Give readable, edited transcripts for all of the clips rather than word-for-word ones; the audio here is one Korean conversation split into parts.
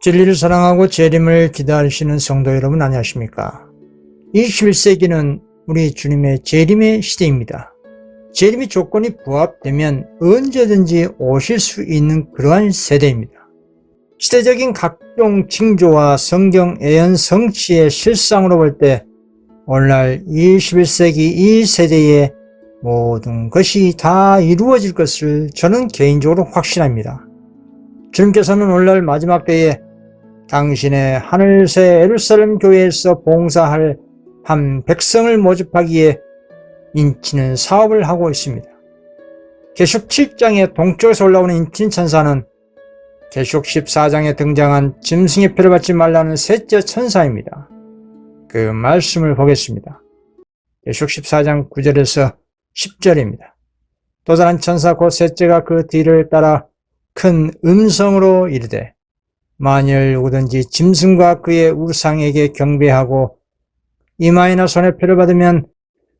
진리를 사랑하고 재림을 기다리시는 성도 여러분 안녕하십니까? 21세기는 우리 주님의 재림의 시대입니다. 재림의 조건이 부합되면 언제든지 오실 수 있는 그러한 세대입니다. 시대적인 각종 징조와 성경 예언 성취의 실상으로 볼 때 오늘날 21세기 이 세대의 모든 것이 다 이루어질 것을 저는 개인적으로 확신합니다. 주님께서는 오늘날 마지막 때에 당신의 하늘새 예루살렘 교회에서 봉사할 한 백성을 모집하기 위해 인치는 사업을 하고 있습니다. 계시록 7장의 동쪽에서 올라오는 인치는 천사는 계시록 14장에 등장한 짐승의 표를 받지 말라는 셋째 천사입니다. 그 말씀을 보겠습니다. 계시록 14장 9절에서 10절입니다. 또 다른 천사 곧 셋째가 그 뒤를 따라 큰 음성으로 이르되 만일 누구든지 짐승과 그의 우상에게 경배하고 이마에나 손에 표를 받으면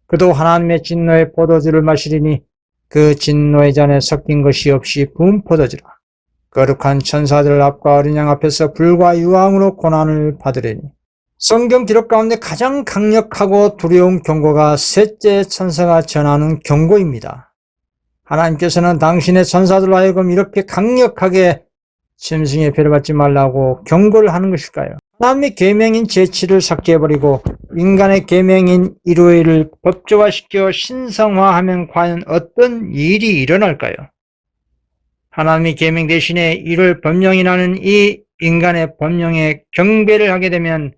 그도 하나님의 진노의 포도주를 마시리니 그 진노의 잔에 섞인 것이 없이 부은 포도주라. 거룩한 천사들 앞과 어린 양 앞에서 불과 유황으로 고난을 받으리니. 성경 기록 가운데 가장 강력하고 두려운 경고가 셋째 천사가 전하는 경고입니다. 하나님께서는 당신의 천사들로 하여금 이렇게 강력하게 짐승의 표를 받지 말라고 경고를 하는 것일까요? 하나님의 계명인 제7을 삭제해버리고 인간의 계명인 일요일을 법조화시켜 신성화하면 과연 어떤 일이 일어날까요? 하나님의 계명 대신에 일요일 법령이라는 이 인간의 법령에 경배를 하게 되면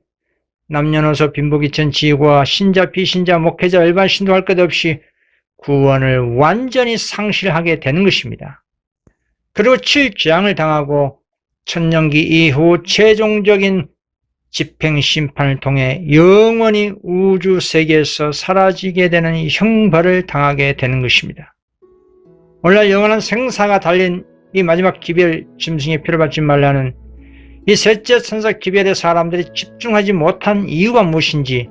남녀노소 빈부귀천 지위와 신자 비신자 목회자 일반 신도할 것 없이 구원을 완전히 상실하게 되는 것입니다. 그리고 7재앙을 당하고 천년기 이후 최종적인 집행심판을 통해 영원히 우주 세계에서 사라지게 되는 형벌을 당하게 되는 것입니다. 오늘날 영원한 생사가 달린 이 마지막 기별 짐승의 표를 받지 말라는 이 셋째 천사 기별에 사람들이 집중하지 못한 이유가 무엇인지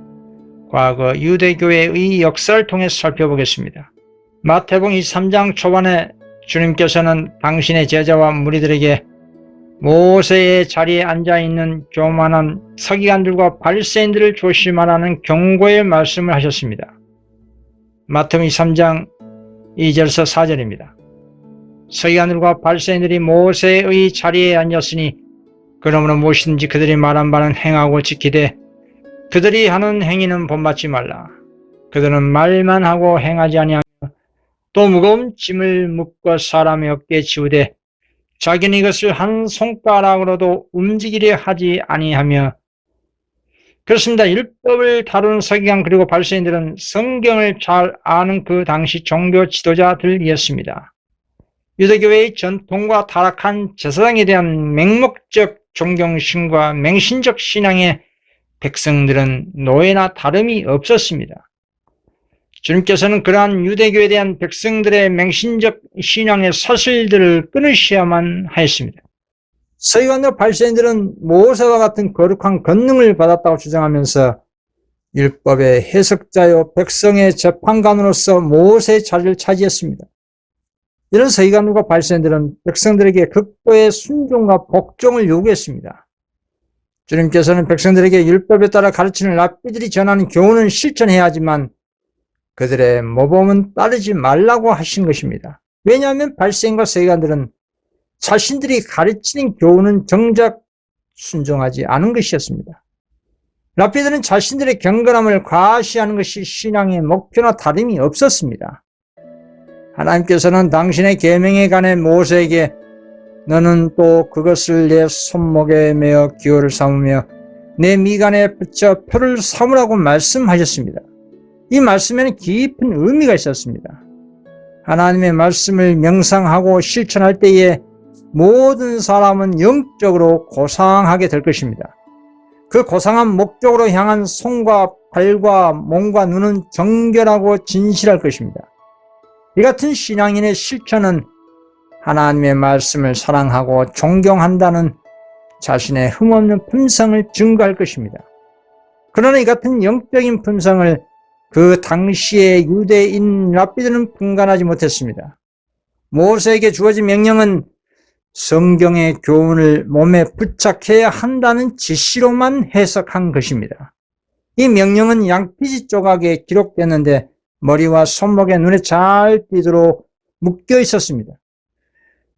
과거 유대교회의 역사를 통해 살펴보겠습니다. 마태복음 23장 초반에 주님께서는 당신의 제자와 무리들에게 모세의 자리에 앉아있는 교만한 서기관들과 바리새인들을 조심하라는 경고의 말씀을 하셨습니다. 마태복음 23장 2절에서 4절입니다. 서기관들과 바리새인들이 모세의 자리에 앉았으니 그러므로 무엇이든지 그들이 말한 바는 행하고 지키되 그들이 하는 행위는 본받지 말라. 그들은 말만 하고 행하지 아니하며 또 무거운 짐을 묶어 사람의 어깨에 지우되 자기는 이것을 한 손가락으로도 움직이려 하지 아니하며. 그렇습니다. 율법을 다루는 서기관 그리고 바리새인들은 성경을 잘 아는 그 당시 종교 지도자들이었습니다. 유대교회의 전통과 타락한 제사장에 대한 맹목적 존경심과 맹신적 신앙에 백성들은 노예나 다름이 없었습니다. 주님께서는 그러한 유대교에 대한 백성들의 맹신적 신앙의 사슬들을 끊으셔야만 하였습니다. 서기관과 바리새인들은 모세와 같은 거룩한 권능을 받았다고 주장하면서 율법의 해석자요 백성의 재판관으로서 모세의 자리를 차지했습니다. 이런 서기관과 바리새인들은 백성들에게 극도의 순종과 복종을 요구했습니다. 주님께서는 백성들에게 율법에 따라 가르치는 랍비들이 전하는 교훈은 실천해야 하지만 그들의 모범은 따르지 말라고 하신 것입니다. 왜냐하면 바리새인과 서기관들은 자신들이 가르치는 교훈은 정작 순종하지 않은 것이었습니다. 랍비들은 자신들의 경건함을 과시하는 것이 신앙의 목표나 다름이 없었습니다. 하나님께서는 당신의 계명에 관해 모세에게 너는 또 그것을 내 손목에 매어 기호를 삼으며 내 미간에 붙여 표를 삼으라고 말씀하셨습니다. 이 말씀에는 깊은 의미가 있었습니다. 하나님의 말씀을 명상하고 실천할 때에 모든 사람은 영적으로 고상하게 될 것입니다. 그 고상한 목적으로 향한 손과 발과 몸과 눈은 정결하고 진실할 것입니다. 이 같은 신앙인의 실천은 하나님의 말씀을 사랑하고 존경한다는 자신의 흠없는 품성을 증거할 것입니다. 그러나 이 같은 영적인 품성을 그 당시의 유대인 랍비들은 분간하지 못했습니다. 모세에게 주어진 명령은 성경의 교훈을 몸에 부착해야 한다는 지시로만 해석한 것입니다. 이 명령은 양피지 조각에 기록됐는데 머리와 손목에 눈에 잘 띄도록 묶여 있었습니다.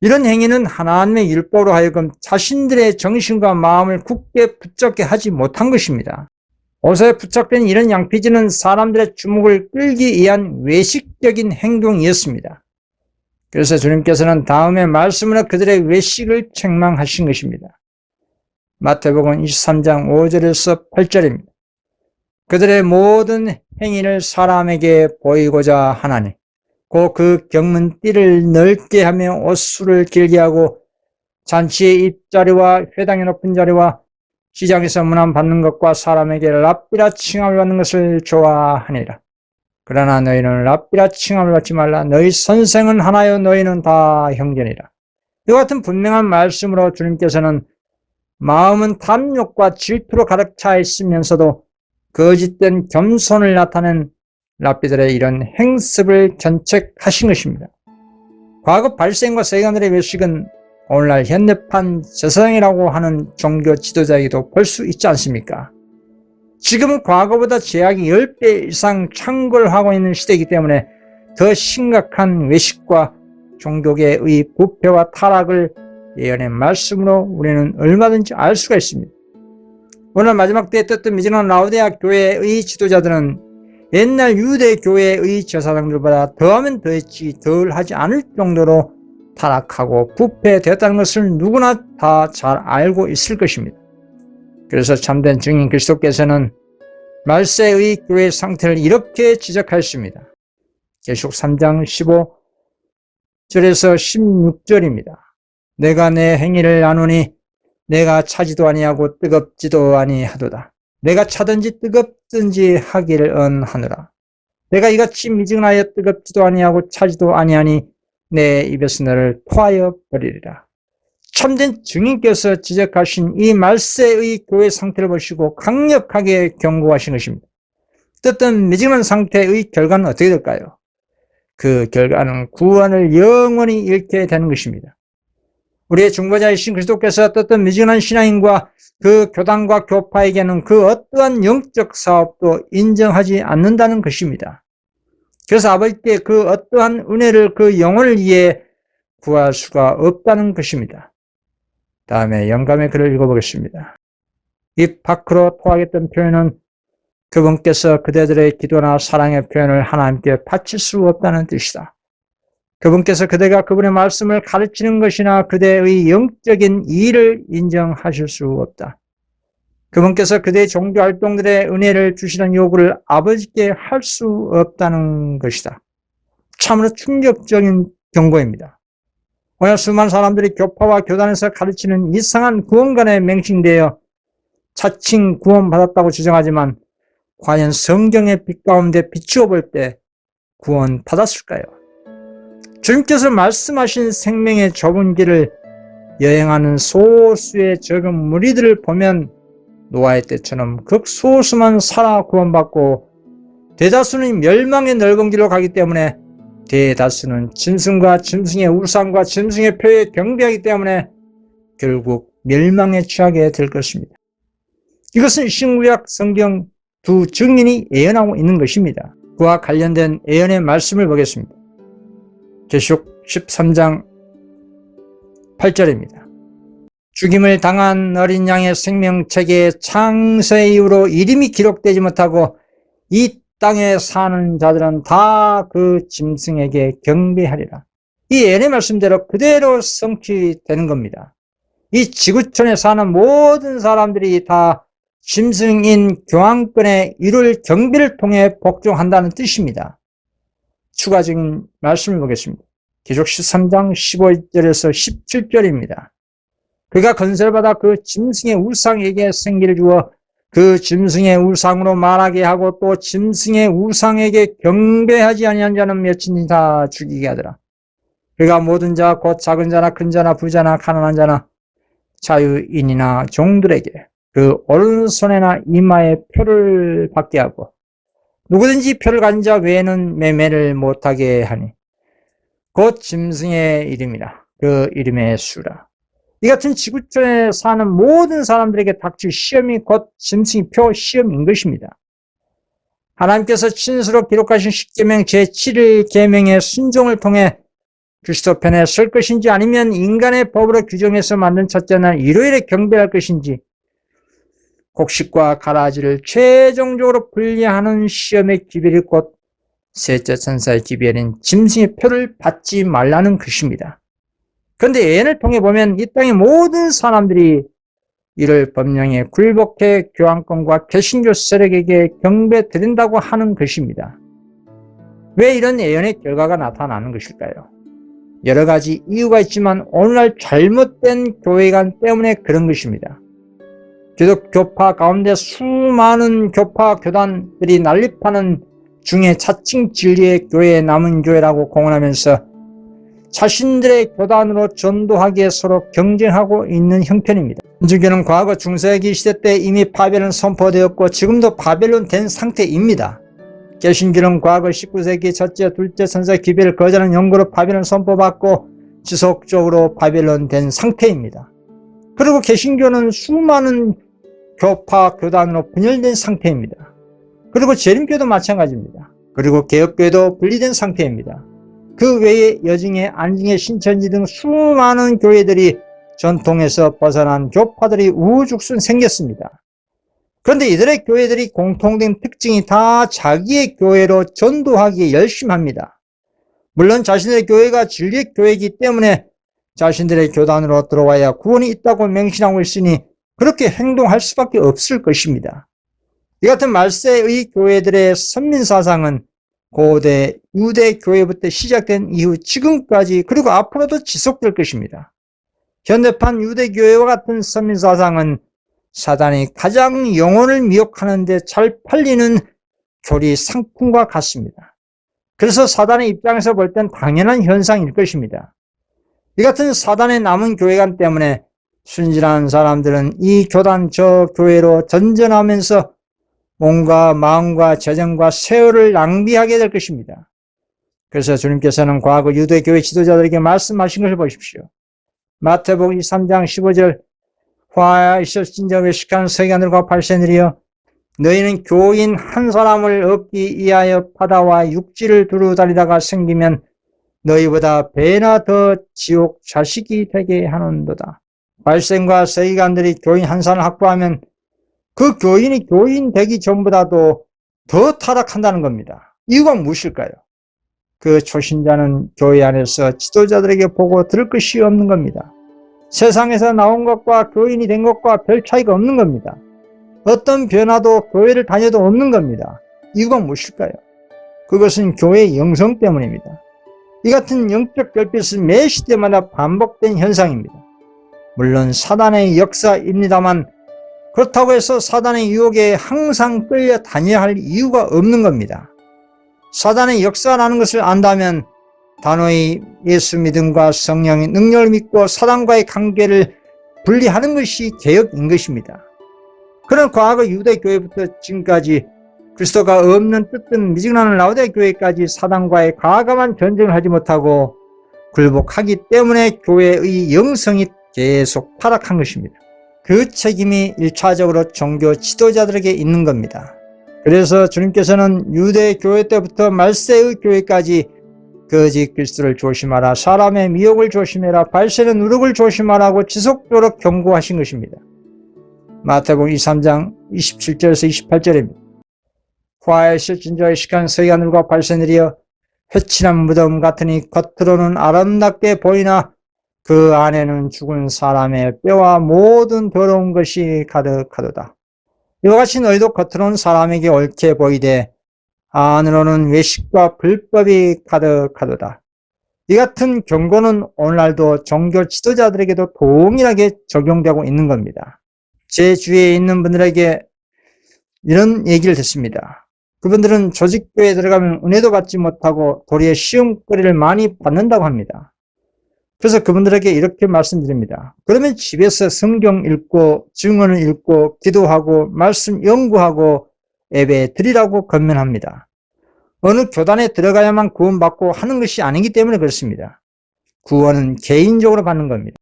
이런 행위는 하나님의 율법으로 하여금 자신들의 정신과 마음을 굳게 붙잡게 하지 못한 것입니다. 옷에 부착된 이런 양피지는 사람들의 주목을 끌기 위한 외식적인 행동이었습니다. 그래서 주님께서는 다음에 말씀으로 그들의 외식을 책망하신 것입니다. 마태복음 23장 5절에서 8절입니다. 그들의 모든 행위를 사람에게 보이고자 하나니 곧 그 경문 띠를 넓게 하며 옷수를 길게 하고 잔치의 입자리와 회당의 높은 자리와 시장에서 문안 받는 것과 사람에게 랍비라 칭함을 받는 것을 좋아하니라. 그러나 너희는 랍비라 칭함을 받지 말라. 너희 선생은 하나요 너희는 다 형제니라. 이와 같은 분명한 말씀으로 주님께서는 마음은 탐욕과 질투로 가득 차 있으면서도 거짓된 겸손을 나타낸 랍비들의 이런 행습을 견책하신 것입니다. 과거 발생과 세간들의 외식은 오늘날 현대판 제사장이라고 하는 종교 지도자에게도 볼 수 있지 않습니까? 지금은 과거보다 제약이 10배 이상 창궐하고 있는 시대이기 때문에 더 심각한 외식과 종교계의 부패와 타락을 예언의 말씀으로 우리는 얼마든지 알 수가 있습니다. 오늘 마지막 때에 떴던 미지난 라오디아 교회의 지도자들은 옛날 유대 교회의 제사장들보다 더하면 더했지 덜하지 않을 정도로 타락하고 부패되었다는 것을 누구나 다 잘 알고 있을 것입니다. 그래서 참된 증인 그리스도께서는 말세의 교회의 상태를 이렇게 지적하였습니다. 계시록 3장 15절에서 16절입니다. 내가 내 행위를 아노니 내가 차지도 아니하고 뜨겁지도 아니하도다. 내가 차든지 뜨겁든지 하기를 언하노라. 내가 이같이 미증하여 뜨겁지도 아니하고 차지도 아니하니 내 입에서 너를 토하여 버리리라. 참된 증인께서 지적하신 이 말세의 교회 상태를 보시고 강력하게 경고하신 것입니다. 어떤 미증한 상태의 결과는 어떻게 될까요? 그 결과는 구원을 영원히 잃게 되는 것입니다. 우리의 중보자이신 그리스도께서 어떤 미증한 신앙인과 그 교단과 교파에게는 그 어떠한 영적 사업도 인정하지 않는다는 것입니다. 그래서 아버지께 그 어떠한 은혜를 그 영혼을 위해 구할 수가 없다는 것입니다. 다음에 영감의 글을 읽어보겠습니다. 입 밖으로 토하겠던 표현은 그분께서 그대들의 기도나 사랑의 표현을 하나님께 바칠 수 없다는 뜻이다. 그분께서 그대가 그분의 말씀을 가르치는 것이나 그대의 영적인 일을 인정하실 수 없다. 그분께서 그대의 종교 활동들의 은혜를 주시는 요구를 아버지께 할 수 없다는 것이다. 참으로 충격적인 경고입니다. 오늘 수많은 사람들이 교파와 교단에서 가르치는 이상한 구원관에 맹신되어 자칭 구원받았다고 주장하지만 과연 성경의 빛 가운데 비추어 볼 때 구원받았을까요? 주님께서 말씀하신 생명의 좁은 길을 여행하는 소수의 적은 무리들을 보면 노아의 때처럼 극소수만 살아 구원받고 대다수는 멸망의 넓은 길로 가기 때문에 대다수는 짐승과 짐승의 우상과 짐승의 표에 경배하기 때문에 결국 멸망에 취하게 될 것입니다. 이것은 신구약 성경 두 증인이 예언하고 있는 것입니다. 그와 관련된 예언의 말씀을 보겠습니다. 계시록 13장 8절입니다. 죽임을 당한 어린 양의 생명책에 창세 이후로 이름이 기록되지 못하고 이 땅에 사는 자들은 다 그 짐승에게 경배하리라. 이 예언의 말씀대로 그대로 성취되는 겁니다. 이 지구촌에 사는 모든 사람들이 다 짐승인 교황권에 이룰 경배를 통해 복종한다는 뜻입니다. 추가적인 말씀을 보겠습니다. 계시록 13장 15절에서 17절입니다. 그가 건설을 받아 그 짐승의 우상에게 생기를 주어 그 짐승의 우상으로 말하게 하고 또 짐승의 우상에게 경배하지 아니한 자는 몇이니 다 죽이게 하더라. 그가 모든 자 곧 작은 자나 큰 자나 부자나 가난한 자나 자유인이나 종들에게 그 오른손에나 이마에 표를 받게 하고 누구든지 표를 가진 자 외에는 매매를 못하게 하니 곧 짐승의 이름이라 그 이름의 수라. 이 같은 지구촌에 사는 모든 사람들에게 닥칠 시험이 곧 짐승표 시험인 것입니다. 하나님께서 친수로 기록하신 십계명 제7일 계명의 순종을 통해 그리스도 편에 설 것인지 아니면 인간의 법으로 규정해서 만든 첫째 날 일요일에 경배할 것인지 곡식과 가라지를 최종적으로 분리하는 시험의 기별이 곧 셋째 천사의 기별인 짐승의 표를 받지 말라는 것입니다. 그런데 예언을 통해 보면 이 땅의 모든 사람들이 이를 법령에 굴복해 교황권과 개신교 세력에게 경배 드린다고 하는 것입니다. 왜 이런 예언의 결과가 나타나는 것일까요? 여러 가지 이유가 있지만 오늘날 잘못된 교회관 때문에 그런 것입니다. 기독 교파 가운데 수많은 교파 교단들이 난립하는 중에 자칭 진리의 교회에 남은 교회라고 공언하면서 자신들의 교단으로 전도하기에 서로 경쟁하고 있는 형편입니다. 천주교는 과거 중세기 시대 때 이미 바벨론 선포되었고 지금도 바벨론 된 상태입니다. 개신교는 과거 19세기 첫째, 둘째 천사 기별을 거절한 연고로 바벨론 선포받고 지속적으로 바벨론 된 상태입니다. 그리고 개신교는 수많은 교파 교단으로 분열된 상태입니다. 그리고 재림교도 마찬가지입니다. 그리고 개혁교회도 분리된 상태입니다. 그 외에 여징의, 안징의, 신천지 등 수많은 교회들이 전통에서 벗어난 교파들이 우후죽순 생겼습니다. 그런데 이들의 교회들이 공통된 특징이 다 자기의 교회로 전도하기에 열심합니다. 물론 자신의 교회가 진리의 교회이기 때문에 자신들의 교단으로 들어와야 구원이 있다고 맹신하고 있으니 그렇게 행동할 수밖에 없을 것입니다. 이 같은 말세의 교회들의 선민사상은 고대 유대 교회부터 시작된 이후 지금까지 그리고 앞으로도 지속될 것입니다. 현대판 유대교회와 같은 선민사상은 사단이 가장 영혼을 미혹하는 데 잘 팔리는 교리 상품과 같습니다. 그래서 사단의 입장에서 볼 땐 당연한 현상일 것입니다. 이 같은 사단의 남은 교회관 때문에 순진한 사람들은 이 교단 저 교회로 전전하면서 몸과 마음과 재정과 세월을 낭비하게 될 것입니다. 그래서 주님께서는 과거 유대교회 지도자들에게 말씀하신 것을 보십시오. 마태복음 23장 15절 화야 있을진저 외식하는 서기관들과 바리새인들이여 너희는 교인 한 사람을 얻기 위하여 바다와 육지를 두루 다니다가 생기면 너희보다 배나 더 지옥 자식이 되게 하는도다. 바리새인과 서기관들이 교인 한 사람을 확보하면 그 교인이 교인 되기 전보다도 더 타락한다는 겁니다. 이유가 무엇일까요? 그 초신자는 교회 안에서 지도자들에게 보고 들을 것이 없는 겁니다. 세상에서 나온 것과 교인이 된 것과 별 차이가 없는 겁니다. 어떤 변화도 교회를 다녀도 없는 겁니다. 이유가 무엇일까요? 그것은 교회의 영성 때문입니다. 이 같은 영적 결핍은 매 시대마다 반복된 현상입니다. 물론 사단의 역사입니다만 그렇다고 해서 사단의 유혹에 항상 끌려 다녀야 할 이유가 없는 겁니다. 사단의 역사라는 것을 안다면 단호히 예수 믿음과 성령의 능력을 믿고 사단과의 관계를 분리하는 것이 개혁인 것입니다. 그런 과거 유대교회부터 지금까지 그리스도가 없는 뜻든 미증나는 라오디게교회까지 사단과의 과감한 전쟁을 하지 못하고 굴복하기 때문에 교회의 영성이 계속 타락한 것입니다. 그 책임이 1차적으로 종교 지도자들에게 있는 겁니다. 그래서 주님께서는 유대교회 때부터 말세의 교회까지 거짓 그리스도를 조심하라, 사람의 미혹을 조심해라, 발세의 누룩을 조심하라고 지속적으로 경고하신 것입니다. 마태복음 23장 27절에서 28절입니다. 화에 실진저에 식한 서기관들과 바리새인들이여 회칠한 무덤 같으니 겉으로는 아름답게 보이나 그 안에는 죽은 사람의 뼈와 모든 더러운 것이 가득하도다. 이와 같이 너희도 겉으로는 사람에게 옳게 보이되 안으로는 외식과 불법이 가득하도다. 이 같은 경고는 오늘날도 종교 지도자들에게도 동일하게 적용되고 있는 겁니다. 제 주위에 있는 분들에게 이런 얘기를 듣습니다. 그분들은 조직교회에 들어가면 은혜도 받지 못하고 도리어 시험거리를 많이 받는다고 합니다. 그래서 그분들에게 이렇게 말씀드립니다. 그러면 집에서 성경 읽고 증언을 읽고 기도하고 말씀 연구하고 예배 드리라고 권면합니다. 어느 교단에 들어가야만 구원받고 하는 것이 아니기 때문에 그렇습니다. 구원은 개인적으로 받는 겁니다.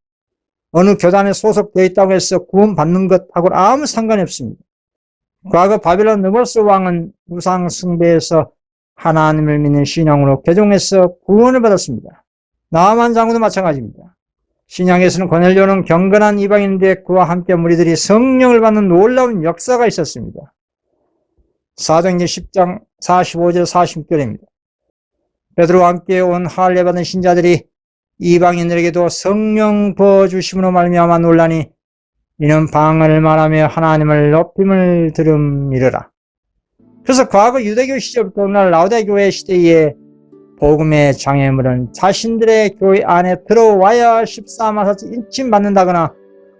어느 교단에 소속되어 있다고 해서 구원받는 것하고는 아무 상관이 없습니다. 과거 바벨론 느보스 왕은 우상 숭배에서 하나님을 믿는 신앙으로 개종해서 구원을 받았습니다. 나아만 장군도 마찬가지입니다. 신약에서는 고넬료는 경건한 이방인인데 그와 함께 무리들이 성령을 받는 놀라운 역사가 있었습니다. 사도행전 10장 45절 46절입니다. 베드로와 함께 온 할례 받은 신자들이 이방인들에게도 성령 부어주심으로 말미암아 놀라니 이는 방언을 말하며 하나님을 높임을 들음이르라. 그래서 과거 유대교 시절부터 오늘날 라오디게아 교회 시대에 복음의 장애물은 자신들의 교회 안에 들어와야 14만사천 인침받는다거나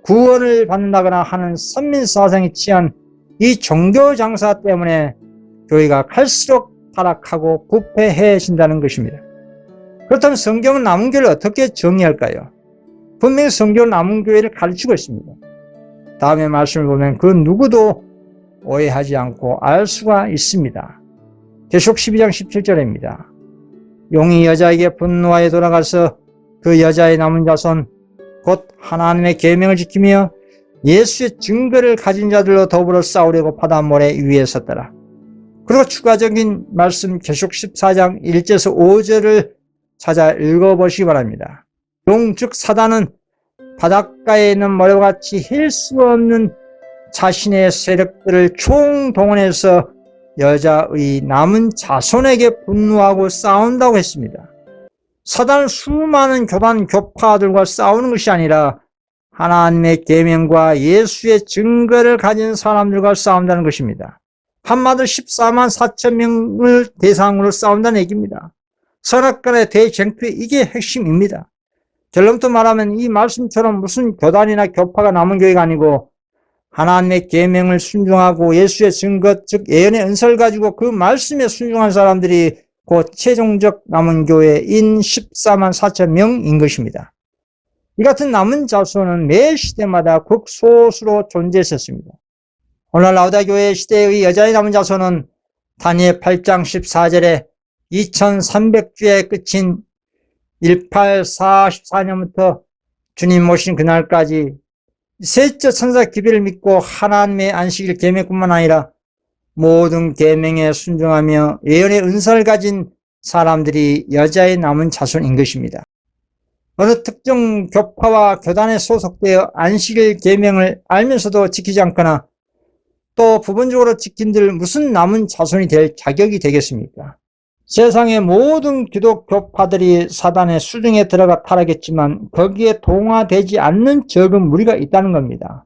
구원을 받는다거나 하는 선민사상에 취한 이 종교 장사 때문에 교회가 갈수록 타락하고 부패해진다는 것입니다. 그렇다면 성경은 남은 교회를 어떻게 정의할까요? 분명히 성경은 남은 교회를 가르치고 있습니다. 다음의 말씀을 보면 그 누구도 오해하지 않고 알 수가 있습니다. 계시록 12장 17절입니다. 용이 여자에게 분노하여 돌아가서 그 여자의 남은 자손 곧 하나님의 계명을 지키며 예수의 증거를 가진 자들로 더불어 싸우려고 바다 모래 위에 섰더라. 그리고 추가적인 말씀 계시록 14장 1절에서 5절을 찾아 읽어보시기 바랍니다. 용 즉 사단은 바닷가에 있는 모래와 같이 힐 수 없는 자신의 세력들을 총동원해서 여자의 남은 자손에게 분노하고 싸운다고 했습니다. 사단은 수많은 교단 교파들과 싸우는 것이 아니라 하나님의 계명과 예수의 증거를 가진 사람들과 싸운다는 것입니다. 한마디로 14만 4천 명을 대상으로 싸운다는 얘기입니다. 선악간의 대쟁투 이게 핵심입니다. 결론부터 말하면 이 말씀처럼 무슨 교단이나 교파가 남은 교회가 아니고 하나님의 계명을 순종하고 예수의 증거 즉 예언의 은사를 가지고 그 말씀에 순종한 사람들이 곧 최종적 남은 교회인 14만 4천 명인 것입니다. 이 같은 남은 자손은 매 시대마다 극소수로 존재했었습니다. 오늘 라오디게아 교회 시대의 여자의 남은 자손은 다니엘 8장 14절에 2300주의 끝인 1844년부터 주님 모신 그날까지 셋째 천사 기별을 믿고 하나님의 안식일 계명뿐만 아니라 모든 계명에 순종하며 예언의 은사를 가진 사람들이 여자의 남은 자손인 것입니다. 어느 특정 교파와 교단에 소속되어 안식일 계명을 알면서도 지키지 않거나 또 부분적으로 지킨들 무슨 남은 자손이 될 자격이 되겠습니까? 세상의 모든 기독교파들이 사단의 수중에 들어가 타락했지만 거기에 동화되지 않는 적은 무리가 있다는 겁니다.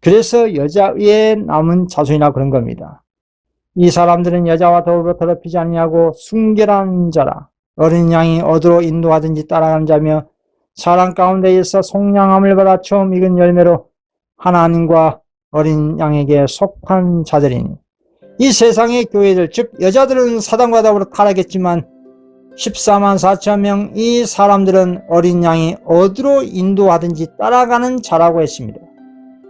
그래서 여자의 남은 자손이라 그런 겁니다. 이 사람들은 여자와 더불어 더럽히지 않냐고 순결한 자라 어린 양이 어디로 인도하든지 따라가는 자며 사람 가운데에서 속량함을 받아 처음 익은 열매로 하나님과 어린 양에게 속한 자들이니 이 세상의 교회들 즉 여자들은 사단과 더불어 타락했지만 14만 4천 명 이 사람들은 어린 양이 어디로 인도하든지 따라가는 자라고 했습니다.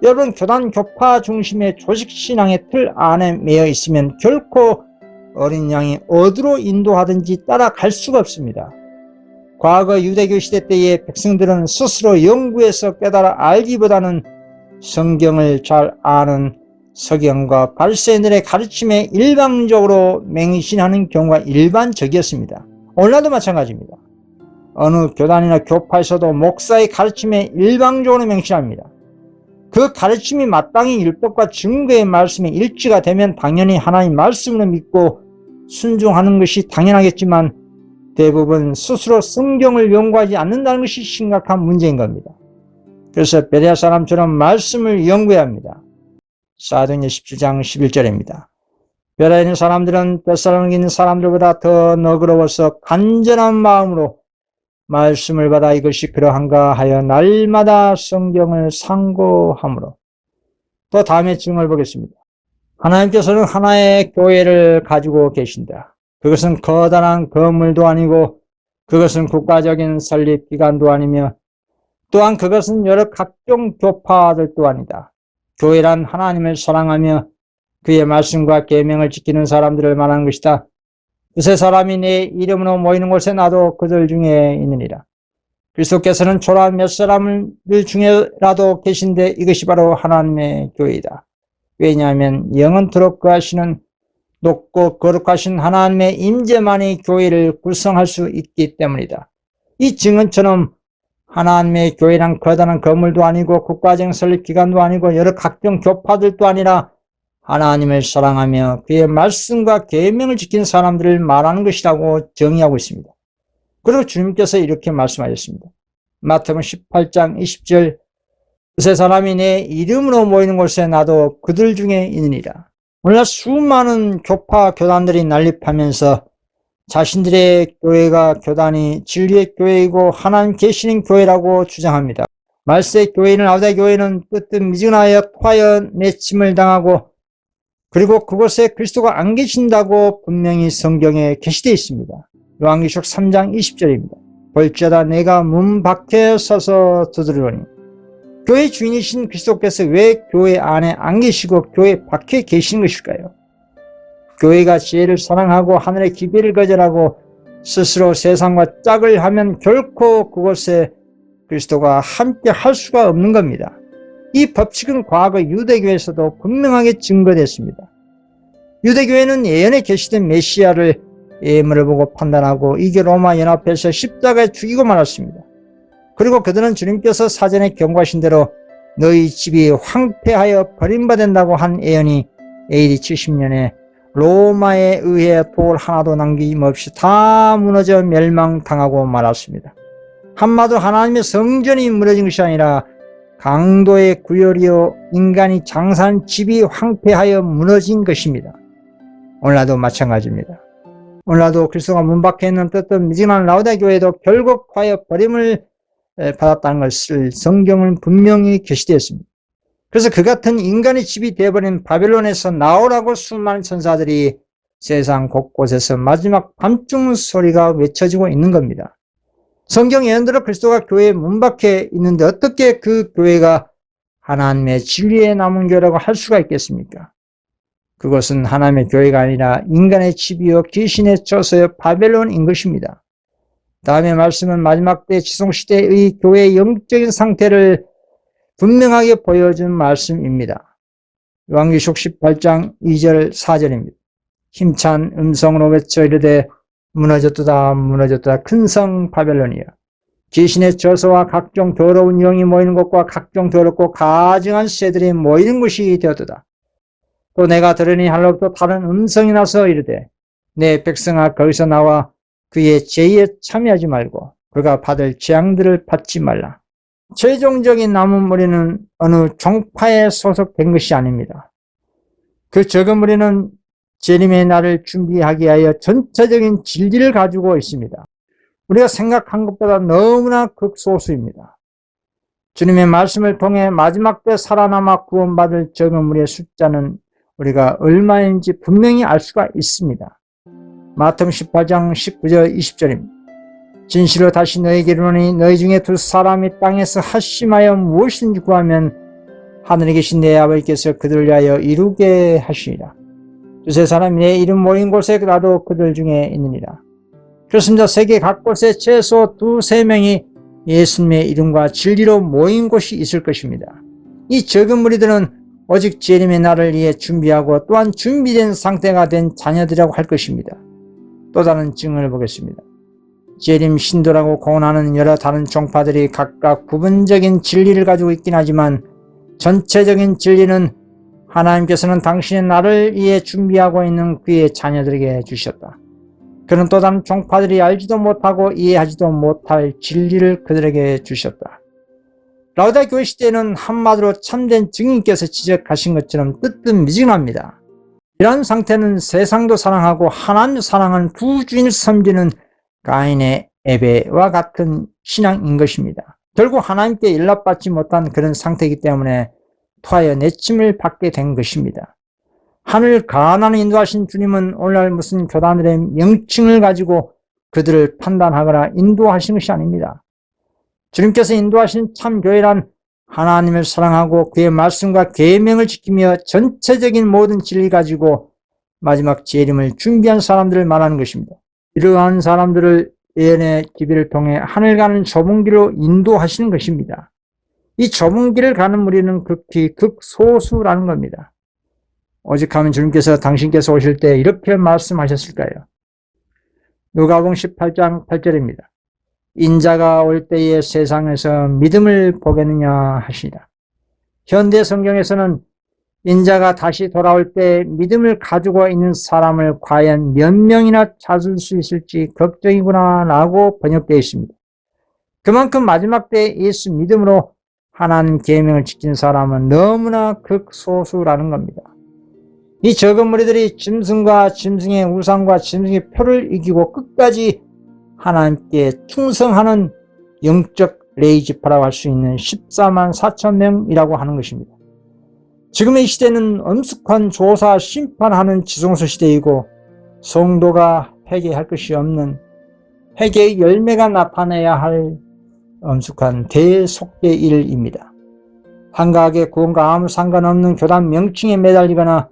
여러분 교단 교파 중심의 조직신앙의 틀 안에 매여 있으면 결코 어린 양이 어디로 인도하든지 따라갈 수가 없습니다. 과거 유대교 시대 때의 백성들은 스스로 연구해서 깨달아 알기보다는 성경을 잘 아는 서기관과 바리새인들의 가르침에 일방적으로 맹신하는 경우가 일반적이었습니다. 오늘날도 마찬가지입니다. 어느 교단이나 교파에서도 목사의 가르침에 일방적으로 맹신합니다. 그 가르침이 마땅히 율법과 증거의 말씀에 일치가 되면 당연히 하나님 말씀을 믿고 순종하는 것이 당연하겠지만 대부분 스스로 성경을 연구하지 않는다는 것이 심각한 문제인 겁니다. 그래서 베레아 사람처럼 말씀을 연구해야 합니다. 사도행전 17장 11절입니다. 베레아에 있는 사람들은 데살로니가에 있는 사람들보다 더 너그러워서 간절한 마음으로 말씀을 받아 이것이 그러한가 하여 날마다 성경을 상고함으로. 또 다음의 증언을 보겠습니다. 하나님께서는 하나의 교회를 가지고 계신다. 그것은 커다란 건물도 아니고 그것은 국가적인 설립기관도 아니며 또한 그것은 여러 각종 교파들도 아니다. 교회란 하나님을 사랑하며 그의 말씀과 계명을 지키는 사람들을 말하는 것이다. 두세 사람이 내 이름으로 모이는 곳에 나도 그들 중에 있느니라. 그리스도께서는 초라한 몇 사람들 중에라도 계신데 이것이 바로 하나님의 교회이다. 왜냐하면 영원토록 거하시는 높고 거룩하신 하나님의 임재만이 교회를 구성할 수 있기 때문이다. 이 증언처럼 하나님의 교회란 거대한 건물도 아니고 국가적 설립기관도 아니고 여러 각종 교파들도 아니라 하나님을 사랑하며 그의 말씀과 계명을 지킨 사람들을 말하는 것이라고 정의하고 있습니다. 그리고 주님께서 이렇게 말씀하셨습니다. 마태복음 18장 20절 두세 사람이 내 이름으로 모이는 곳에 나도 그들 중에 있느니라. 오늘날 수많은 교파 교단들이 난립하면서 자신들의 교회가 교단이 진리의 교회이고 하나님 계시는 교회라고 주장합니다. 말세 교회는 라우디아 교회는 뜨뜻미지근하여 토하여 내침을 당하고 그리고 그곳에 그리스도가 안 계신다고 분명히 성경에 게시되어 있습니다. 요한계시록 3장 20절입니다. 볼지어다 내가 문 밖에 서서 두드리노니. 교회 주인이신 그리스도께서 왜 교회 안에 안 계시고 교회 밖에 계신 것일까요? 교회가 지혜를 사랑하고 하늘의 기별을 거절하고 스스로 세상과 짝을 하면 결코 그곳에 그리스도가 함께 할 수가 없는 겁니다. 이 법칙은 과거 유대교에서도 분명하게 증거됐습니다. 유대교회는 예언에 계시된 메시아를 예물을 보고 판단하고 이게 로마 연합해서 십자가에 죽이고 말았습니다. 그리고 그들은 주님께서 사전에 경고하신 대로 너희 집이 황폐하여 버림받는다고 한 예언이 AD 70년에 로마에 의해 돌 하나도 남김없이 다 무너져 멸망당하고 말았습니다. 한마디로 하나님의 성전이 무너진 것이 아니라 강도의 구열이요 인간이 장사한 집이 황폐하여 무너진 것입니다. 오늘날도 마찬가지입니다. 오늘날도 그리스도가 문 밖에 있는 뜨뜻미지근한 라우디아 교회도 결국 화해 버림을 받았다는 것을 성경은 분명히 게시되었습니다. 그래서 그 같은 인간의 집이 되어버린 바벨론에서 나오라고 수많은 천사들이 세상 곳곳에서 마지막 밤중 소리가 외쳐지고 있는 겁니다. 성경 예언대로 그리스도가 교회 문 밖에 있는데 어떻게 그 교회가 하나님의 진리에 남은 교회라고 할 수가 있겠습니까? 그것은 하나님의 교회가 아니라 인간의 집이요 귀신의 처소여 바벨론인 것입니다. 다음의 말씀은 마지막 때 지성시대의 교회의 영적인 상태를 분명하게 보여준 말씀입니다. 요한계시록 18장 2절 4절입니다. 힘찬 음성으로 외쳐 이르되 무너졌도다 무너졌도다 큰 성 바벨론이여 귀신의 저소와 각종 더러운 영이 모이는 곳과 각종 더럽고 가증한 새들이 모이는 곳이 되었도다. 또 내가 들으니 하늘로부터 다른 음성이 나서 이르되 내 백성아 거기서 나와 그의 죄에 참여하지 말고 그가 받을 재앙들을 받지 말라. 최종적인 남은 무리는 어느 종파에 소속된 것이 아닙니다. 그 적은 무리는 재림의 날을 준비하기 위하여 전체적인 진리를 가지고 있습니다. 우리가 생각한 것보다 너무나 극소수입니다. 주님의 말씀을 통해 마지막 때 살아남아 구원받을 적은 무리의 숫자는 우리가 얼마인지 분명히 알 수가 있습니다. 마태복음 18장 19절 20절입니다. 진실로 다시 너희에게 이르노니 너희 중에 두 사람이 땅에서 합심하여 무엇이든지 구하면 하늘에 계신 내 아버지께서 그들을 위하여 이루게 하시리라. 두세 사람이 내 이름 모인 곳에 나도 그들 중에 있느니라. 그렇습니다. 세계 각곳에 최소 두세 명이 예수님의 이름과 진리로 모인 곳이 있을 것입니다. 이 적은 무리들은 오직 재림의 날을 위해 준비하고 또한 준비된 상태가 된 자녀들이라고 할 것입니다. 또 다른 증언을 보겠습니다. 재림 신도라고 공언하는 여러 다른 종파들이 각각 부분적인 진리를 가지고 있긴 하지만 전체적인 진리는 하나님께서는 당신의 날을 위해 준비하고 있는 그의 자녀들에게 주셨다. 그는 또 다른 종파들이 알지도 못하고 이해하지도 못할 진리를 그들에게 주셨다. 라우디아 교회 시대는 한마디로 참된 증인께서 지적하신 것처럼 뜨뜻미지근합니다. 이러한 상태는 세상도 사랑하고 하나님도 사랑하는 두 주인을 섬기는 가인의 에베와 같은 신앙인 것입니다. 결국 하나님께 연락받지 못한 그런 상태이기 때문에 토하여 내침을 받게 된 것입니다. 하늘 가나안을 인도하신 주님은 오늘날 무슨 교단들의 명칭을 가지고 그들을 판단하거나 인도하신 것이 아닙니다. 주님께서 인도하신 참교회란 하나님을 사랑하고 그의 말씀과 계명을 지키며 전체적인 모든 진리 가지고 마지막 재림을 준비한 사람들을 말하는 것입니다. 이러한 사람들을 예언의 기비를 통해 하늘 가는 좁은 길로 인도하시는 것입니다. 이 좁은 길을 가는 무리는 극히 극소수라는 겁니다. 오직하면 주님께서 당신께서 오실 때 이렇게 말씀하셨을까요? 누가복음 18장 8절입니다. 인자가 올 때에 세상에서 믿음을 보겠느냐 하시니라. 현대 성경에서는 인자가 다시 돌아올 때 믿음을 가지고 있는 사람을 과연 몇 명이나 찾을 수 있을지 걱정이구나 라고 번역되어 있습니다. 그만큼 마지막 때 예수 믿음으로 하나님 계명을 지킨 사람은 너무나 극소수라는 겁니다. 이 적은 무리들이 짐승과 짐승의 우상과 짐승의 표를 이기고 끝까지 하나님께 충성하는 영적 레이지파라고 할 수 있는 14만 4천 명이라고 하는 것입니다. 지금의 시대는 엄숙한 조사, 심판하는 지성소 시대이고 성도가 회개할 것이 없는 회개의 열매가 나타나야 할 엄숙한 대속죄일입니다. 한가하게 구원과 아무 상관없는 교단 명칭에 매달리거나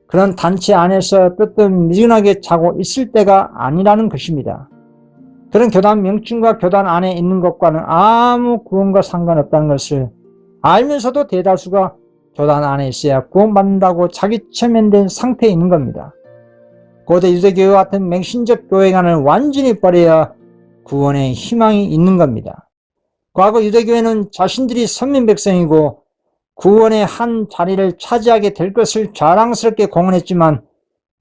그런 단체 안에서 뜨뜻미지근하게 자고 있을 때가 아니라는 것입니다. 그런 교단 명칭과 교단 안에 있는 것과는 아무 구원과 상관없다는 것을 알면서도 대다수가 교단 안에 있어야 구원받는다고 자기 체면된 상태에 있는 겁니다. 고대 유대교회 같은 맹신적 교회관을 완전히 버려야 구원의 희망이 있는 겁니다. 과거 유대교회는 자신들이 선민 백성이고 구원의 한 자리를 차지하게 될 것을 자랑스럽게 공언했지만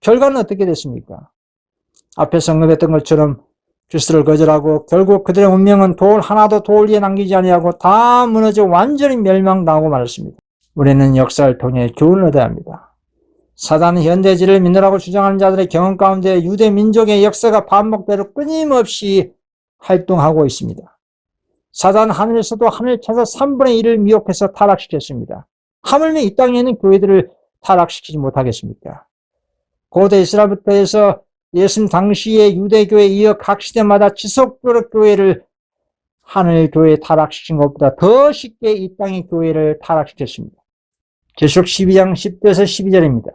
결과는 어떻게 됐습니까? 앞에서 언급했던 것처럼 그리스도를 거절하고 결국 그들의 운명은 돌 하나도 돌 위에 남기지 아니하고 다 무너져 완전히 멸망당하고 말았습니다. 우리는 역사를 통해 교훈을 얻어야 합니다. 사단은 현대지를 믿으라고 주장하는 자들의 경험 가운데 유대 민족의 역사가 반복대로 끊임없이 활동하고 있습니다. 사단은 하늘에서도 하늘 차서 3분의 1을 미혹해서 타락시켰습니다. 하물며 이 땅에 있는 교회들을 타락시키지 못하겠습니까? 고대 이스라엘부터 해서 예수님 당시의 유대교회에 이어 각 시대마다 지속적으로 교회를 하늘교회에 타락시킨 것보다 더 쉽게 이 땅의 교회를 타락시켰습니다. 계시록 12장 10절에서 12절입니다.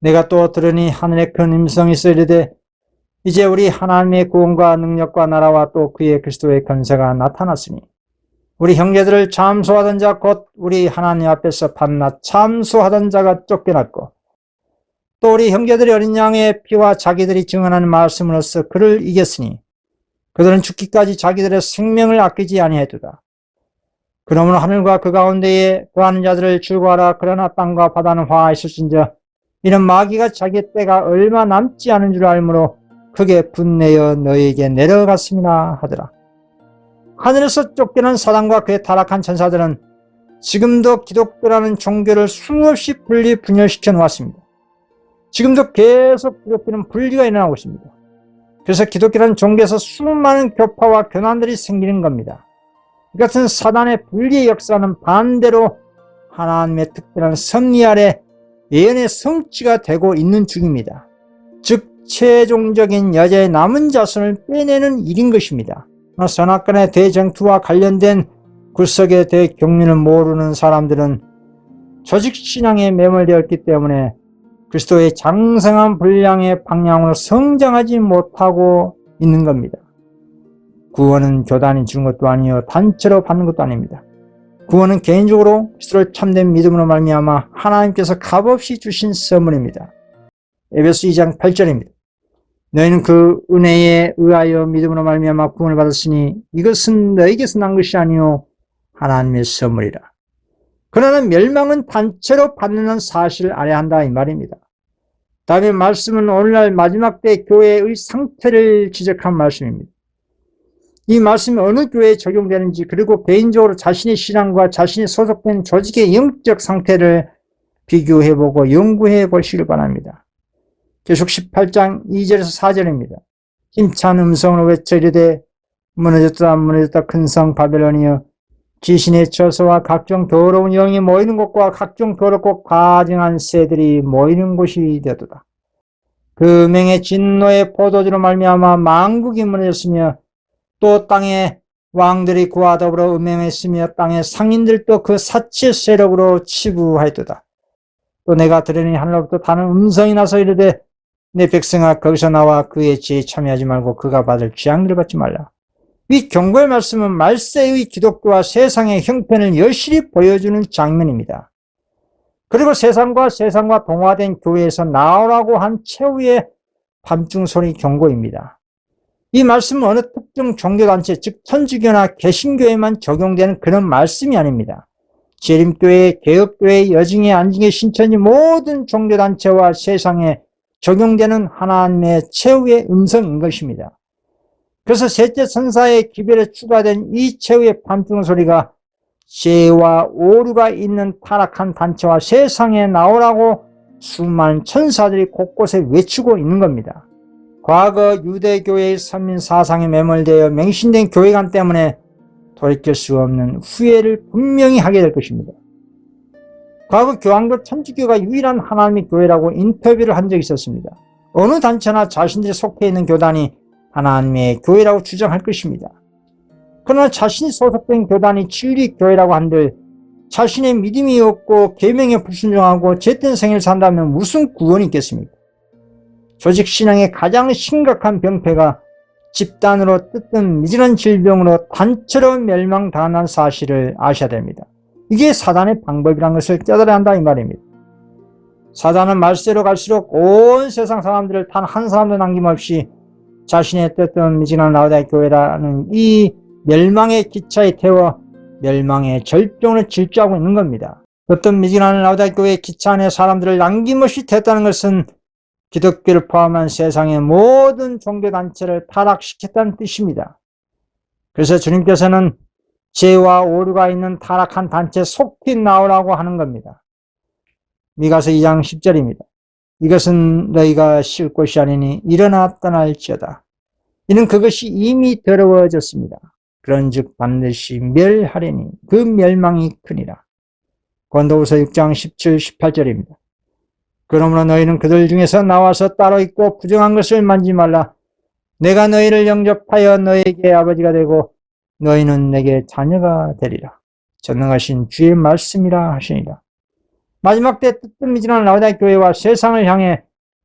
내가 또 들으니 하늘에 큰 음성이 있어 이르되 이제 우리 하나님의 구원과 능력과 나라와 또 그의 그리스도의 권세가 나타났으니 우리 형제들을 참소하던 자 곧 우리 하나님 앞에서 밤낮 참소하던 자가 쫓겨났고 또 우리 형제들이 어린 양의 피와 자기들이 증언하는 말씀으로써 그를 이겼으니 그들은 죽기까지 자기들의 생명을 아끼지 아니하였도다. 그러므로 하늘과 그 가운데에 거하는 자들을 즐거워하라. 그러나 땅과 바다는 화하였을진저 이는 마귀가 자기 때가 얼마 남지 않은 줄 알므로 크게 분내어 너희에게 내려갔음이나 하더라. 하늘에서 쫓겨난 사단과 그의 타락한 천사들은 지금도 기독교라는 종교를 수없이 분열시켜 놓았습니다. 지금도 계속 기독교는 분리가 일어나고 있습니다. 그래서 기독교라는 종교에서 수많은 교파와 교난들이 생기는 겁니다. 이 같은 사단의 분리의 역사는 반대로 하나님의 특별한 섭리 아래 예언의 성취가 되고 있는 중입니다. 즉 최종적인 여자의 남은 자손을 빼내는 일인 것입니다. 선악간의 대쟁투와 관련된 굴석의 대경륜을 모르는 사람들은 조직신앙에 매몰되었기 때문에 그리스도의 장성한 분량의 방향으로 성장하지 못하고 있는 겁니다. 구원은 교단이 주는 것도 아니요 단체로 받는 것도 아닙니다. 구원은 개인적으로 그리스도를 참된 믿음으로 말미암아 하나님께서 값없이 주신 선물입니다. 에베소 2장 8절입니다. 너희는 그 은혜에 의하여 믿음으로 말미암아 구원을 받았으니 이것은 너희에게서 난 것이 아니요 하나님의 선물이라. 그러나 멸망은 단체로 받는 사실을 알아야 한다 이 말입니다. 다음의 말씀은 오늘날 마지막 때 교회의 상태를 지적한 말씀입니다. 이 말씀이 어느 교회에 적용되는지 그리고 개인적으로 자신의 신앙과 자신이 소속된 조직의 영적 상태를 비교해보고 연구해 보시길 바랍니다. 계속 18장 2절에서 4절입니다. 힘찬 음성으로 외쳐 이르되 무너졌다 무너졌다 큰 성 바벨론이여 귀신의 처소와 각종 더러운 영이 모이는 곳과 각종 더럽고 가증한 새들이 모이는 곳이 되었도다. 그 맹의 진노의 포도주로 말미암아 만국이 무너졌으며 또 땅의 왕들이 그와 더불어 음행했으며 땅의 상인들도 그 사치의 세력으로 치부하였도다. 또 내가 들으니 하늘로부터 다른 음성이 나서 이르되 내 백성아 거기서 나와 그의 지혜에 참여하지 말고 그가 받을 재앙을 받지 말라. 이 경고의 말씀은 말세의 기독교와 세상의 형편을 여실히 보여주는 장면입니다. 그리고 세상과 동화된 교회에서 나오라고 한 최후의 밤중 소리 경고입니다. 이 말씀은 어느 특정 종교단체, 즉 천주교나 개신교에만 적용되는 그런 말씀이 아닙니다. 재림교회, 개혁교회, 여징의, 안징의, 신천지 모든 종교단체와 세상에 적용되는 하나님의 최후의 음성인 것입니다. 그래서 셋째 천사의 기별에 추가된 이 최후의 밤중 소리가 죄와 오류가 있는 타락한 단체와 세상에 나오라고 수많은 천사들이 곳곳에 외치고 있는 겁니다. 과거 유대교회의 선민 사상에 매몰되어 맹신된 교회관 때문에 돌이킬 수 없는 후회를 분명히 하게 될 것입니다. 과거 교황도 천주교가 유일한 하나님의 교회라고 인터뷰를 한 적이 있었습니다. 어느 단체나 자신들이 속해 있는 교단이 하나님의 교회라고 주장할 것입니다. 그러나 자신이 소속된 교단이 진리 교회라고 한들 자신의 믿음이 없고 계명에 불순종하고 죄된 생애를 산다면 무슨 구원이 있겠습니까? 조직 신앙의 가장 심각한 병폐가 집단으로 뜯든 미진한 질병으로 단체로 멸망당한 사실을 아셔야 됩니다. 이게 사단의 방법이라는 것을 깨달아야 한다 이 말입니다. 사단은 말세로 갈수록 온 세상 사람들을 단 한 사람도 남김없이 자신의 뜯든 미진한 라우디게아 교회라는 이 멸망의 기차에 태워 멸망의 절정을 질주하고 있는 겁니다. 어떤 미진한 라우디게아 교회의 기차 안에 사람들을 남김없이 태웠다는 것은 기독교를 포함한 세상의 모든 종교단체를 타락시켰다는 뜻입니다. 그래서 주님께서는 죄와 오류가 있는 타락한 단체 속히 나오라고 하는 겁니다. 미가서 2장 10절입니다. 이것은 너희가 쉴 곳이 아니니 일어나 떠날지어다. 이는 그것이 이미 더러워졌습니다. 그런즉 반드시 멸하리니 그 멸망이 크니라. 고린도후서 6장 17, 18절입니다. 그러므로 너희는 그들 중에서 나와서 따로 있고 부정한 것을 만지지 말라. 내가 너희를 영접하여 너희에게 아버지가 되고 너희는 내게 자녀가 되리라. 전능하신 주의 말씀이라 하시니라. 마지막 때 뜨뜻미진한 라우디게아 교회와 세상을 향해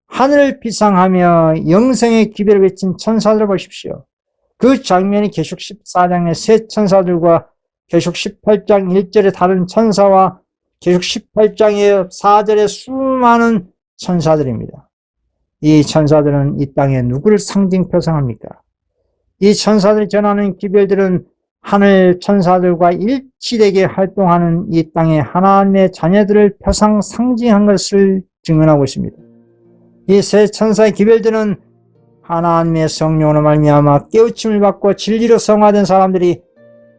하늘을 비상하며 영생의 기별을 외친 천사들을 보십시오. 그 장면이 계시록 14장의 세 천사들과 계시록 18장 1절의 다른 천사와 계시록 18장의 4절의 수많은 천사들입니다. 이 천사들은 이 땅에 누구를 상징 표상합니까? 이 천사들이 전하는 기별들은 하늘 천사들과 일치되게 활동하는 이 땅의 하나님의 자녀들을 표상 상징한 것을 증언하고 있습니다. 이 세 천사의 기별들은 하나님의 성령으로 말미암아 깨우침을 받고 진리로 성화된 사람들이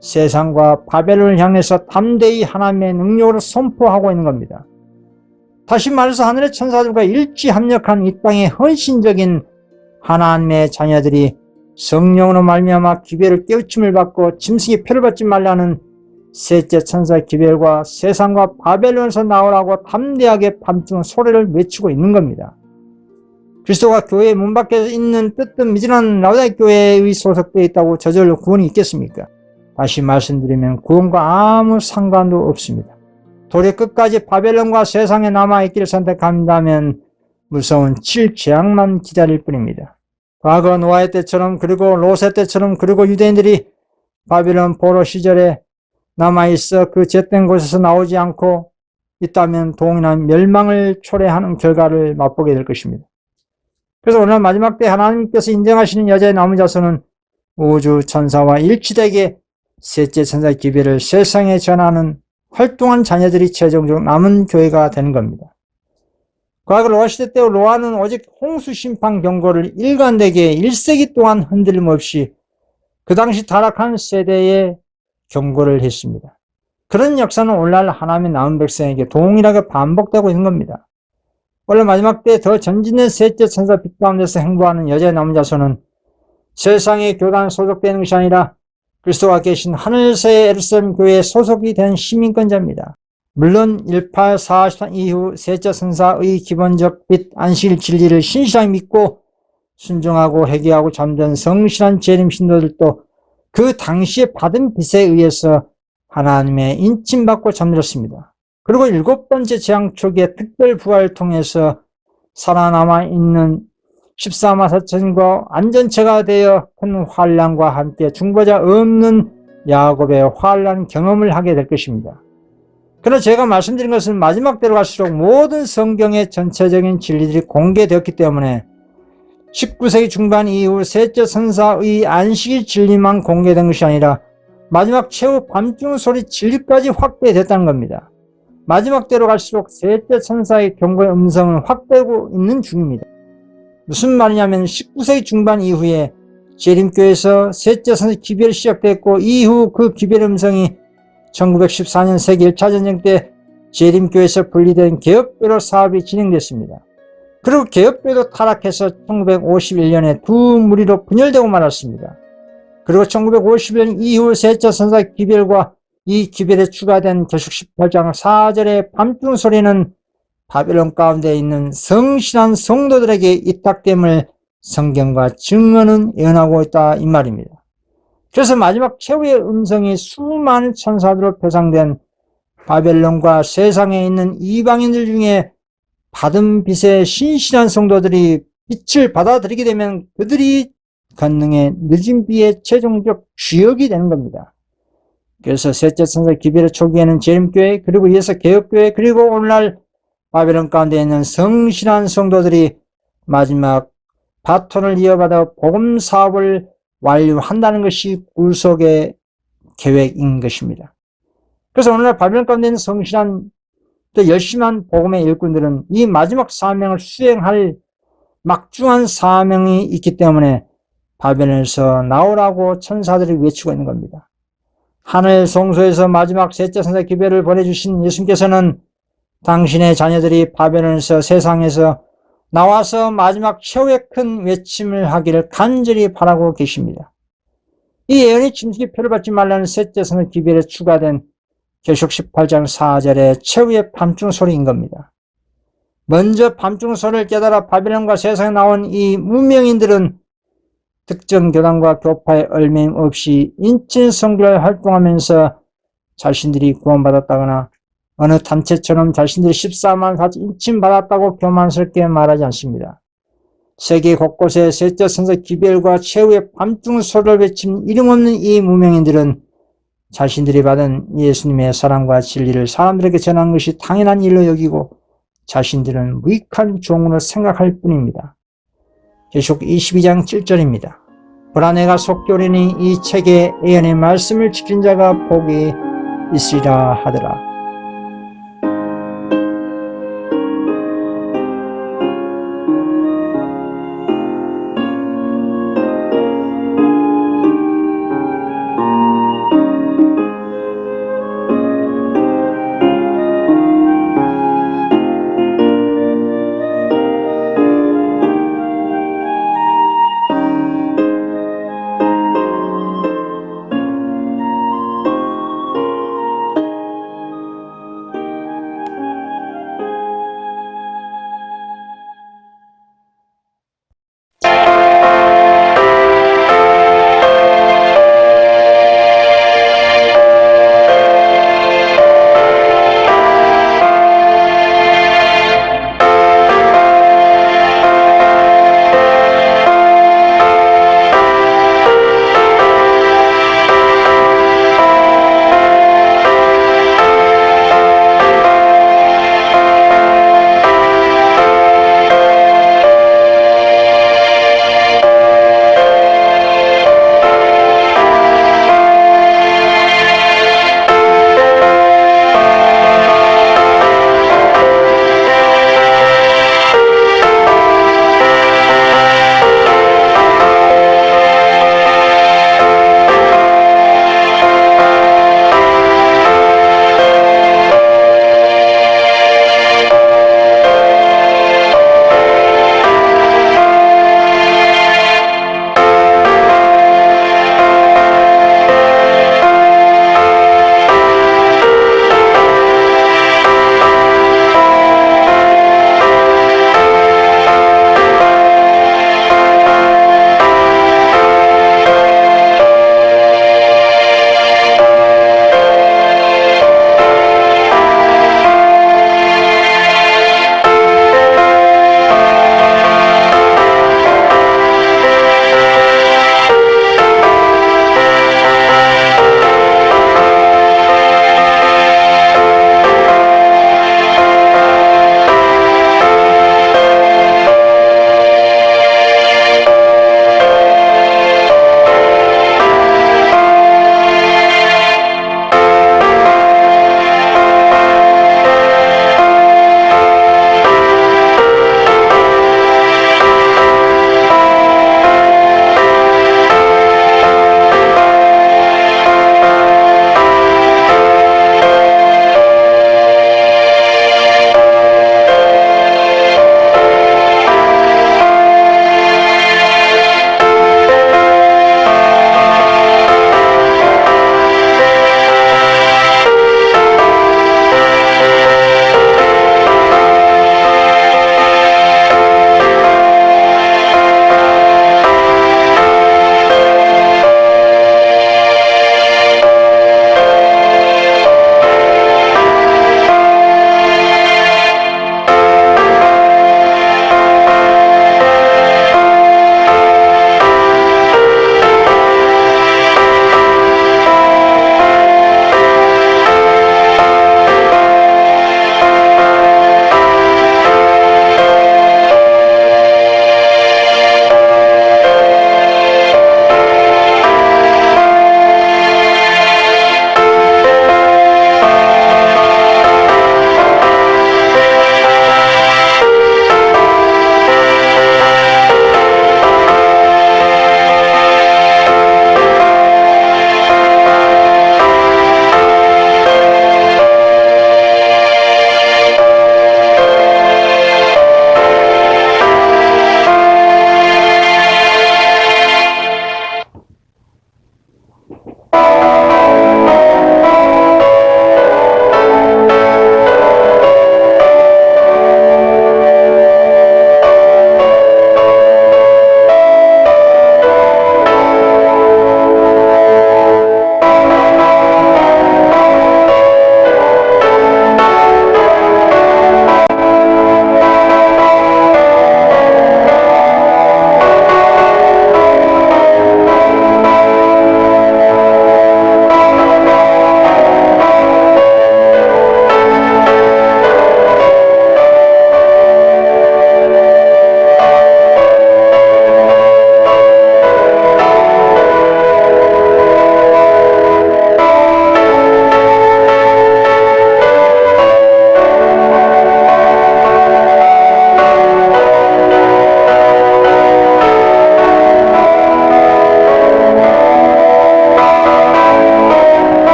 세상과 바벨론을 향해서 담대히 하나님의 능력으로 선포하고 있는 겁니다. 다시 말해서 하늘의 천사들과 일치 합력한 이 땅의 헌신적인 하나님의 자녀들이 성령으로 말미암아 기별을 깨우침을 받고 짐승의 표를 받지 말라는 셋째 천사의 기별과 세상과 바벨론에서 나오라고 담대하게 밤중 소리를 외치고 있는 겁니다. 그리스도가 교회 문 밖에 있는 뜨뜻미진한 라우디게아 교회의 소속되어 있다고 저절로 구원이 있겠습니까? 다시 말씀드리면 구원과 아무 상관도 없습니다. 도리 끝까지 바벨론과 세상에 남아있기를 선택한다면 무서운 칠재앙만 기다릴 뿐입니다. 과거 노아의 때처럼 그리고 롯의 때처럼 그리고 유대인들이 바벨론 포로 시절에 남아있어 그 잿된 곳에서 나오지 않고 있다면 동일한 멸망을 초래하는 결과를 맛보게 될 것입니다. 그래서 오늘 마지막 때 하나님께서 인정하시는 여자의 남은 자손은 우주 천사와 일치되게 셋째 천사의 기별을 세상에 전하는 활동한 자녀들이 최종적으로 남은 교회가 되는 겁니다. 과거 노아 시대 때 노아는 오직 홍수 심판 경고를 일관되게 1세기 동안 흔들림 없이 그 당시 타락한 세대에 경고를 했습니다. 그런 역사는 오늘날 하나님의 남은 백성에게 동일하게 반복되고 있는 겁니다. 원래 마지막 때 더 전진된 셋째 천사 빛 가운데서 행보하는 여자의 남은 자손은 세상의 교단에 소속되는 것이 아니라 그리스도가 계신 하늘서의 예루살렘 교회에 소속이 된 시민권자입니다. 물론 1844 이후 셋째 천사의 기본적 빛 안식일 진리를 신실하게 믿고 순종하고 회개하고 잠든 성실한 재림 신도들도 그 당시에 받은 빛에 의해서 하나님의 인침받고 잠들었습니다. 그리고 일곱 번째 재앙 초기에 특별 부활을 통해서 살아남아 있는 14만 4천과 안전체가 되어 큰 환란과 함께 중보자 없는 야곱의 환란 경험을 하게 될 것입니다. 그러나 제가 말씀드린 것은 마지막 때로 갈수록 모든 성경의 전체적인 진리들이 공개되었기 때문에 19세기 중반 이후 셋째 선사의 안식일 진리만 공개된 것이 아니라 마지막 최후 밤중 소리 진리까지 확대됐다는 겁니다. 마지막 때로 갈수록 셋째 선사의 경고의 음성은 확대되고 있는 중입니다. 무슨 말이냐면 19세기 중반 이후에 재림교에서 셋째 선사 기별이 시작됐고 이후 그 기별의 음성이 1914년 세계 1차 전쟁 때 재림교에서 분리된 개혁교로 사업이 진행됐습니다. 그리고 개혁교도 타락해서 1951년에 두 무리로 분열되고 말았습니다. 그리고 1951년 이후 셋째 선사 기별과 이 기별에 추가된 계속 18장 4절의 밤중 소리는 바벨론 가운데 있는 성실한 성도들에게 이탁됨을 성경과 증언은 예언하고 있다 이 말입니다. 그래서 마지막 최후의 음성이 수많은 천사들로 표상된 바벨론과 세상에 있는 이방인들 중에 받은 빛의 신실한 성도들이 빛을 받아들이게 되면 그들이 권능의 늦은 비의 최종적 주역이 되는 겁니다. 그래서 셋째 선사 기별의 초기에는 재림교회, 그리고 이어서 개혁교회, 그리고 오늘날 바벨론 가운데 있는 성실한 성도들이 마지막 바톤을 이어받아 복음 사업을 완료한다는 것이 구속의 계획인 것입니다. 그래서 오늘날 바벨론 가운데 있는 성실한 또 열심한 복음의 일꾼들은 이 마지막 사명을 수행할 막중한 사명이 있기 때문에 바벨론에서 나오라고 천사들이 외치고 있는 겁니다. 하늘 성소에서 마지막 셋째 선사 기별을 보내주신 예수님께서는 당신의 자녀들이 바벨론에서 세상에서 나와서 마지막 최후의 큰 외침을 하기를 간절히 바라고 계십니다. 이 예언이 짐승의 표를 받지 말라는 셋째 선사 기별에 추가된 계시록 18장 4절의 최후의 밤중 소리인 겁니다. 먼저 밤중 소리를 깨달아 바벨론과 세상에 나온 이 무명인들은 특정 교단과 교파에 얽매임 없이 인친 선교를 활동하면서 자신들이 구원받았다거나 어느 단체처럼 자신들이 14만 4천 인침받았다고 교만스럽게 말하지 않습니다. 세계 곳곳에 셋째 선사 기별과 최후의 밤중 소리를 외친 이름 없는 이 무명인들은 자신들이 받은 예수님의 사랑과 진리를 사람들에게 전하는 것이 당연한 일로 여기고 자신들은 무익한 종으로 생각할 뿐입니다. 계시록 22장 7절입니다. 보라 내가 속히 오리니 이 책에 예언의 말씀을 지킨 자가 복이 있으리라 하더라.